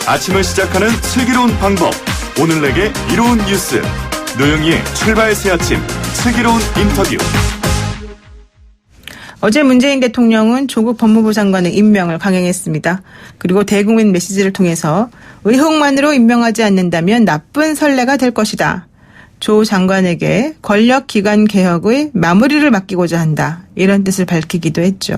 아침을 시작하는 슬기로운 방법. 오늘 내게 이로운 뉴스. 노영희의 출발 새 아침 슬기로운 인터뷰. 어제 문재인 대통령은 조국 법무부 장관의 임명을 강행했습니다. 그리고 대국민 메시지를 통해서 의혹만으로 임명하지 않는다면 나쁜 선례가 될 것이다. 조 장관에게 권력기관 개혁의 마무리를 맡기고자 한다. 이런 뜻을 밝히기도 했죠.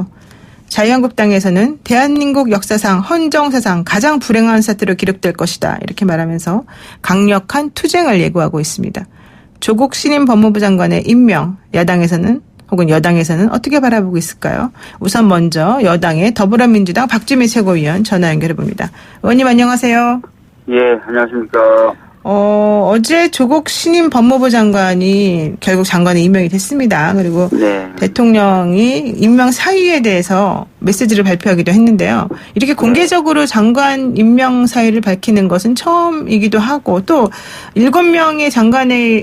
자유한국당에서는 대한민국 역사상 헌정사상 가장 불행한 사태로 기록될 것이다. 이렇게 말하면서 강력한 투쟁을 예고하고 있습니다. 조국 신임 법무부 장관의 임명, 야당에서는 혹은 여당에서는 어떻게 바라보고 있을까요? 우선 먼저 여당의 더불어민주당 박주미 최고위원 전화 연결해봅니다. 의원님 안녕하세요. 예, 안녕하십니까. 어제 조국 신임 법무부 장관이 결국 장관에 임명이 됐습니다. 그리고 네. 대통령이 임명 사유에 대해서 메시지를 발표하기도 했는데요. 이렇게 공개적으로 장관 임명 사유를 밝히는 것은 처음이기도 하고 또 7명의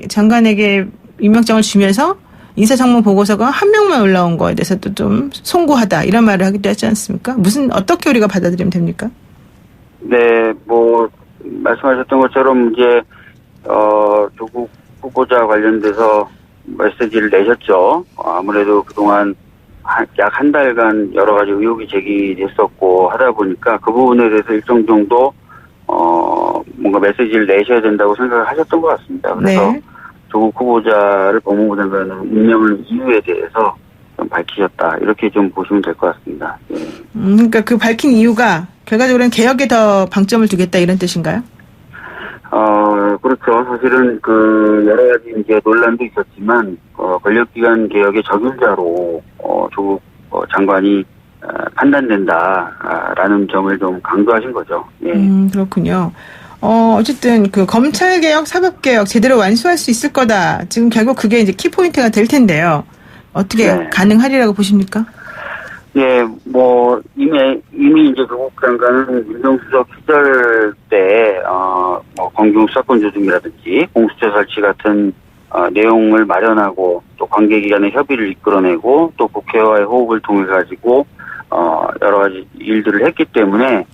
장관에게 임명장을 주면서 인사청문 보고서가 한 명만 올라온 거에 대해서도 좀 송구하다 이런 말을 하기도 하지 않습니까? 어떻게 우리가 받아들이면 됩니까? 네, 말씀하셨던 것처럼 이제 조국 후보자 관련돼서 메시지를 내셨죠. 아무래도 그동안 약 한 달간 여러 가지 의혹이 제기됐었고 하다 보니까 그 부분에 대해서 일정 정도 뭔가 메시지를 내셔야 된다고 생각을 하셨던 것 같습니다. 그래서 네. 조국 후보자를 법무부 장관으로 임명을 이유에 대해서 좀 밝히셨다. 이렇게 좀 보시면 될 것 같습니다. 네. 그러니까 그 밝힌 이유가 결과적으로는 개혁에 더 방점을 두겠다 이런 뜻인가요? 그렇죠. 사실은 여러 가지 이제 논란도 있었지만, 권력기관 개혁의 적임자로, 조국 장관이 판단된다라는 점을 좀 강조하신 거죠. 예. 그렇군요. 어쨌든 검찰개혁, 사법개혁 제대로 완수할 수 있을 거다. 지금 결국 그게 이제 키포인트가 될 텐데요. 어떻게 네. 가능하리라고 보십니까? 예, 이미 이제 조국 장관은 민정수석 시절 때, 검경 수사권 조정이라든지 공수처 설치 같은, 내용을 마련하고 또 관계기관의 협의를 이끌어내고 또 국회와의 호흡을 통해 가지고, 여러 가지 일들을 했기 때문에,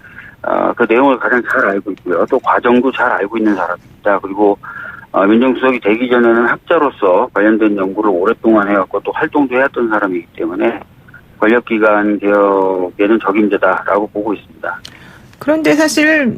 그 내용을 가장 잘 알고 있고요. 또 과정도 잘 알고 있는 사람입니다. 그리고, 민정수석이 되기 전에는 학자로서 관련된 연구를 오랫동안 해왔고 또 활동도 해왔던 사람이기 때문에 권력기관 개혁에는 적임자다라고 보고 있습니다. 그런데 사실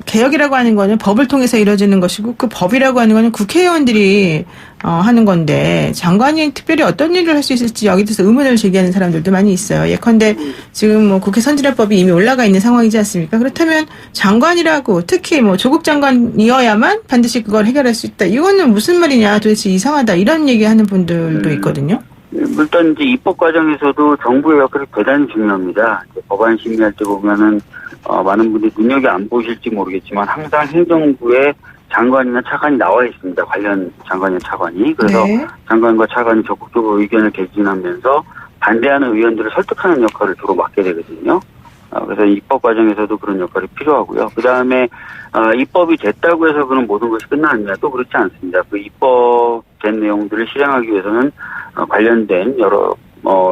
개혁이라고 하는 거는 법을 통해서 이루어지는 것이고 그 법이라고 하는 거는 국회의원들이 하는 건데 장관이 특별히 어떤 일을 할 수 있을지 여기 대해서 의문을 제기하는 사람들도 많이 있어요. 예컨대 지금 국회 선진화법이 이미 올라가 있는 상황이지 않습니까? 그렇다면 장관이라고 특히 조국 장관이어야만 반드시 그걸 해결할 수 있다. 이거는 무슨 말이냐 도대체 이상하다 이런 얘기하는 분들도 있거든요. 일단 이제 입법 과정에서도 정부의 역할이 대단히 중요합니다. 법안 심의할 때 보면은 많은 분들이 눈여겨 안 보실지 모르겠지만 항상 행정부에 장관이나 차관이 나와 있습니다. 관련 장관이나 차관이. 그래서 네. 장관과 차관이 적극적으로 의견을 개진하면서 반대하는 의원들을 설득하는 역할을 주로 맡게 되거든요. 그래서 입법 과정에서도 그런 역할이 필요하고요. 그 다음에 입법이 됐다고 해서 그런 모든 것이 끝나느냐 또 그렇지 않습니다. 그 입법된 내용들을 실행하기 위해서는 관련된 여러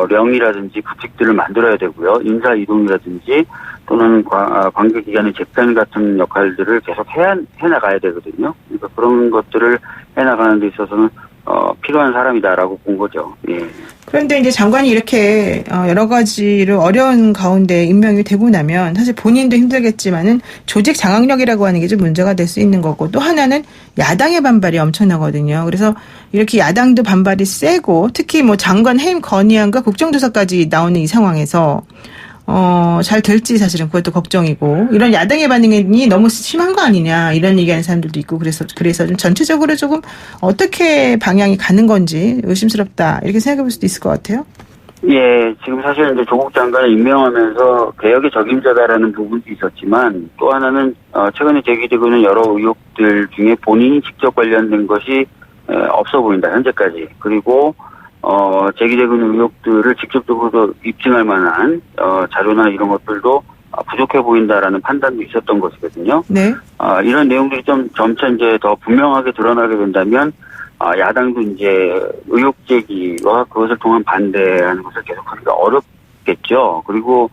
령이라든지 규칙들을 만들어야 되고요. 인사 이동이라든지 또는 관계기관의 재편 같은 역할들을 계속 해나가야 되거든요. 그러니까 그런 것들을 해나가는 데 있어서는 필요한 사람이다라고 본 거죠. 예. 그런데 이제 장관이 이렇게 여러 가지를 어려운 가운데 임명이 되고 나면 사실 본인도 힘들겠지만은 조직 장악력이라고 하는 게 좀 문제가 될 수 있는 거고 또 하나는 야당의 반발이 엄청나거든요. 그래서 이렇게 야당도 반발이 세고 특히 장관 해임 건의안과 국정조사까지 나오는 이 상황에서 잘 될지 사실은 그것도 걱정이고 이런 야당의 반응이 너무 심한 거 아니냐 이런 얘기하는 사람들도 있고 그래서 좀 전체적으로 조금 어떻게 방향이 가는 건지 의심스럽다 이렇게 생각해 볼 수도 있을 것 같아요. 예, 지금 사실 이제 조국 장관을 임명하면서 개혁의 적임자다라는 부분도 있었지만 또 하나는 최근에 제기되고 있는 여러 의혹들 중에 본인이 직접 관련된 것이 없어 보인다 현재까지. 그리고 제기되고 있는 의혹들을 직접적으로 입증할 만한 자료나 이런 것들도 부족해 보인다라는 판단도 있었던 것이거든요. 네. 이런 내용들이 좀 점차 이제 더 분명하게 드러나게 된다면 야당도 이제 의혹 제기와 그것을 통한 반대하는 것을 계속하기가 어렵겠죠. 그리고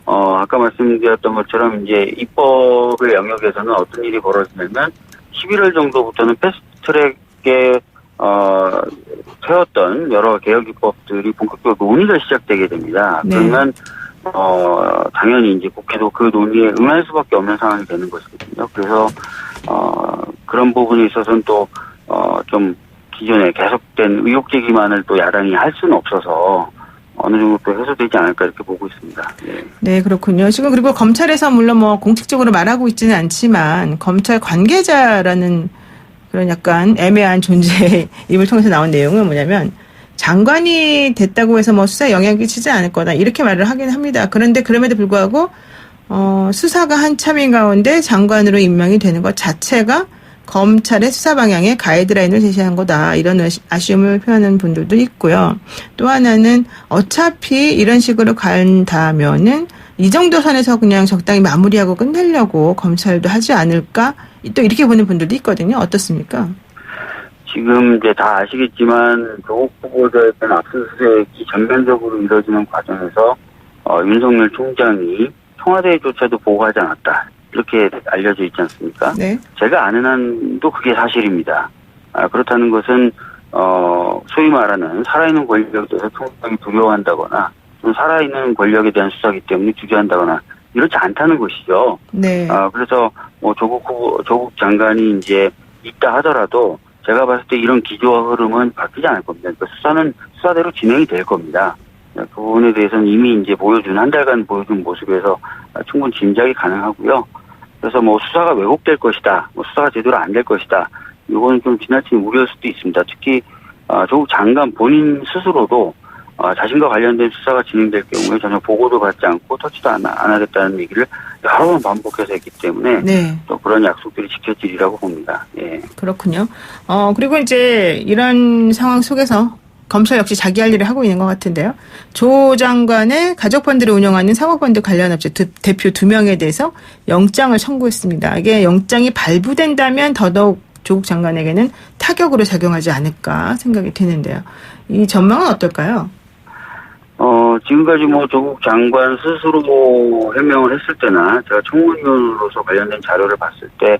아까 말씀드렸던 것처럼 이제 입법의 영역에서는 어떤 일이 벌어지냐면 11월 정도부터는 패스트트랙에 세웠던 여러 개혁 입법들이 본격적으로 논의가 시작되게 됩니다. 네. 그러면 당연히 이제 국회도 그 논의에 응할 수밖에 없는 상황이 되는 것이거든요. 그래서 그런 부분에 있어서는 또 좀 기존에 계속된 의혹 제기만을 또 야당이 할 수는 없어서 어느 정도 또 해소되지 않을까 이렇게 보고 있습니다. 네. 네, 그렇군요. 지금 그리고 검찰에서 물론 뭐 공식적으로 말하고 있지는 않지만 검찰 관계자라는 그런 약간 애매한 존재의 입을 통해서 나온 내용은 뭐냐면 장관이 됐다고 해서 뭐 수사에 영향이 끼치지 않을 거다 이렇게 말을 하긴 합니다. 그런데 그럼에도 불구하고 수사가 한참인 가운데 장관으로 임명이 되는 것 자체가 검찰의 수사 방향에 가이드라인을 제시한 거다. 이런 아쉬움을 표하는 분들도 있고요. 또 하나는 어차피 이런 식으로 간다면은 이 정도 선에서 그냥 적당히 마무리하고 끝내려고 검찰도 하지 않을까? 또 이렇게 보는 분들도 있거든요. 어떻습니까? 지금 이제 다 아시겠지만 조국 후보자에 대한 압수수색이 전면적으로 이루어지는 과정에서 윤석열 총장이 청와대조차도 보고하지 않았다. 이렇게 알려져 있지 않습니까? 네. 제가 아는 한도 그게 사실입니다. 그렇다는 것은 소위 말하는 살아있는 권력에 대해서 총장이 두려워한다거나 좀 살아있는 권력에 대한 수사기 때문에 주저한다거나 이렇지 않다는 것이죠. 네. 그래서 뭐 조국 장관이 이제 있다 하더라도 제가 봤을 때 이런 기조와 흐름은 바뀌지 않을 겁니다. 그러니까 수사는 수사대로 진행이 될 겁니다. 그 부분에 대해서는 이미 이제 한 달간 보여준 모습에서 충분히 짐작이 가능하고요. 그래서 뭐 수사가 왜곡될 것이다, 뭐 수사가 제대로 안 될 것이다. 이거는 좀 지나친 우려일 수도 있습니다. 특히 조국 장관 본인 스스로도 자신과 관련된 수사가 진행될 경우에 전혀 보고도 받지 않고 터치도 안 하겠다는 얘기를 여러 번 반복해서 했기 때문에 네. 또 그런 약속들이 지켜지리라고 봅니다. 예. 그렇군요. 그리고 이제 이런 상황 속에서 검찰 역시 자기 할 일을 하고 있는 것 같은데요. 조 장관의 가족펀드를 운영하는 사모펀드 관련 업체 대표 2명에 대해서 영장을 청구했습니다. 이게 영장이 발부된다면 더더욱 조국 장관에게는 타격으로 작용하지 않을까 생각이 드는데요. 이 전망은 어떨까요? 지금까지 뭐 조국 장관 스스로 해명을 했을 때나 제가 청문위원으로서 관련된 자료를 봤을 때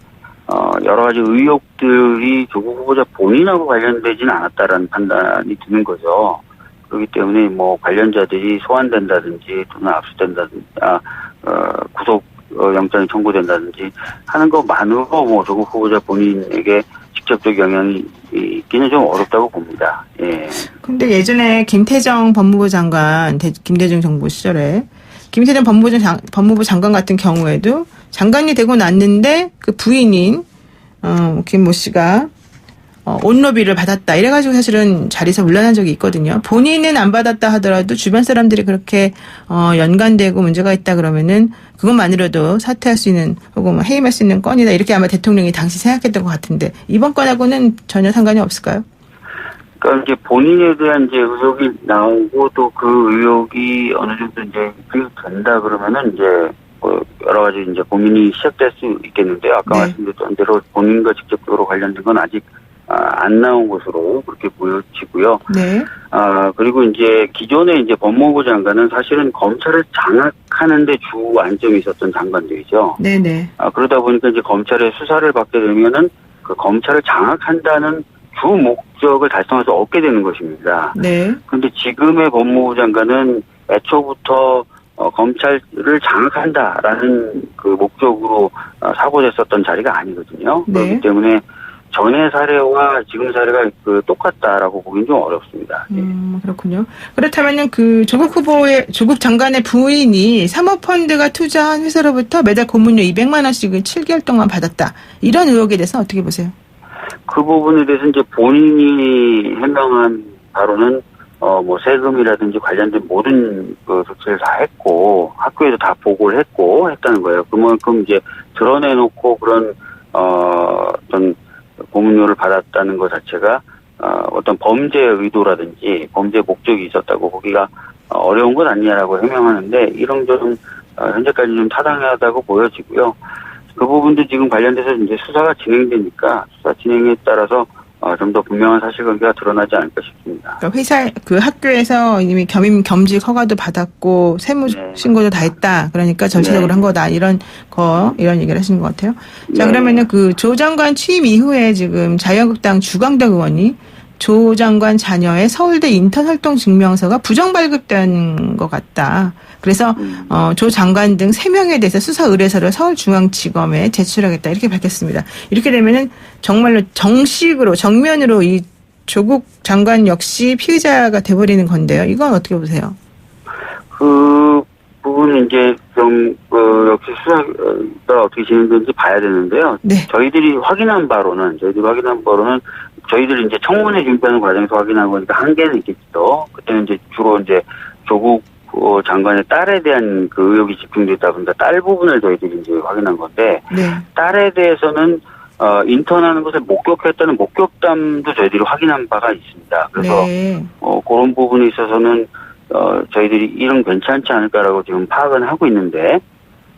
여러 가지 의혹들이 조국 후보자 본인하고 관련되지는 않았다라는 판단이 드는 거죠. 그렇기 때문에 뭐 관련자들이 소환된다든지 또는 압수된다든지, 구속 영장이 청구된다든지 하는 것만으로 뭐 조국 후보자 본인에게 직접적 영향이 있기는 좀 어렵다고 봅니다. 예. 근데 예전에 김태정 법무부 장관, 김대중 정부 시절에 김태정 법무부 장관 같은 경우에도 장관이 되고 났는데 그 부인인 김모 씨가 온로비를 받았다. 이래가지고 사실은 자리에서 물러난 적이 있거든요. 본인은 안 받았다 하더라도 주변 사람들이 그렇게 연관되고 문제가 있다 그러면은 그것만으로도 사퇴할 수 있는 혹은 해임할 수 있는 건이다. 이렇게 아마 대통령이 당시 생각했던 것 같은데 이번 건하고는 전혀 상관이 없을까요? 그러니까 이제 본인에 대한 이제 의혹이 나오고 또 그 의혹이 어느 정도 이제 된다 그러면은 이제 여러 가지 이제 고민이 시작될 수 있겠는데요. 아까 말씀드렸던 대로 본인과 직접적으로 관련된 건 아직 안 나온 것으로 그렇게 보여지고요. 네. 그리고 이제 기존에 이제 법무부 장관은 사실은 검찰을 장악하는데 주 안점이 있었던 장관들이죠. 네네. 그러다 보니까 이제 검찰의 수사를 받게 되면은 그 검찰을 장악한다는 주 목적을 달성해서 얻게 되는 것입니다. 네. 그런데 지금의 법무부 장관은 애초부터 검찰을 장악한다라는 그 목적으로 사고됐었던 자리가 아니거든요. 네. 그렇기 때문에 전의 사례와 지금 사례가 똑같다라고 보기는 좀 어렵습니다. 그렇군요. 그렇다면은 그 조국 장관의 부인이 사모펀드가 투자한 회사로부터 매달 고문료 200만 원씩을 7개월 동안 받았다. 이런 의혹에 대해서 어떻게 보세요? 그 부분에 대해서 이제 본인이 해명한 바로는 뭐 세금이라든지 관련된 모든 그 조치를 다 했고 학교에도 다 보고를 했고 했다는 거예요. 그만큼 이제 드러내놓고 그런 어떤 고문료를 받았다는 것 자체가 어떤 범죄 의도라든지 범죄 목적이 있었다고 보기가 어려운 것 아니냐라고 해명하는데 이런 점은 현재까지 좀 타당하다고 보여지고요. 그 부분도 지금 관련돼서 이제 수사가 진행되니까 수사 진행에 따라서 좀 더 분명한 사실관계가 드러나지 않을까 싶습니다. 그러니까 회사 그 학교에서 이미 겸직 허가도 받았고 세무 네. 신고도 다 했다. 그러니까 절차적으로 네. 한 거다. 이런 얘기를 하시는 것 같아요. 자, 네. 그러면은 그 조 장관 취임 이후에 지금 자유한국당 주광덕 의원이 조 장관 자녀의 서울대 인턴 활동 증명서가 부정 발급된 것 같다. 그래서 조 장관 등 3명에 대해서 수사 의뢰서를 서울중앙지검에 제출하겠다 이렇게 밝혔습니다. 이렇게 되면은 정말로 정면으로 이 조국 장관 역시 피의자가 돼버리는 건데요. 이건 어떻게 보세요? 그 부분은 이제 역시 수사가 어떻게 진행되는지 봐야 되는데요. 네. 저희들이 확인한 바로는 저희들이 이제 청문회 준비하는 과정에서 확인한 거니까 한계는 있겠죠. 그때는 이제 주로 이제 조국 장관의 딸에 대한 그 의혹이 집중되다 보니까 딸 부분을 저희들이 이제 확인한 건데, 네. 딸에 대해서는 인턴하는 것을 목격했다는 목격담도 저희들이 확인한 바가 있습니다. 그래서 네. 그런 부분에 있어서는 저희들이 이런 괜찮지 않을까라고 지금 파악은 하고 있는데,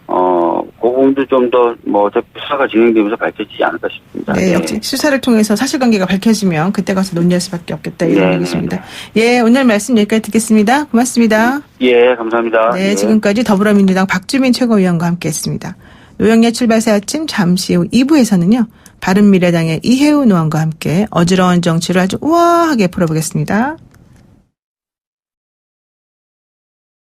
그 부분도 좀 더 어차피 수사가 진행되면서 밝혀지지 않을까 싶습니다. 네, 역시 수사를 통해서 사실관계가 밝혀지면 그때 가서 논의할 수밖에 없겠다 이런 네, 얘기십니다. 예, 오늘 말씀 여기까지 듣겠습니다. 고맙습니다. 예, 감사합니다. 네, 예. 지금까지 더불어민주당 박주민 최고위원과 함께했습니다. 노영의 출발새 아침 잠시 후 2부에서는요. 바른미래당의 이혜훈 의원과 함께 어지러운 정치를 아주 우아하게 풀어보겠습니다.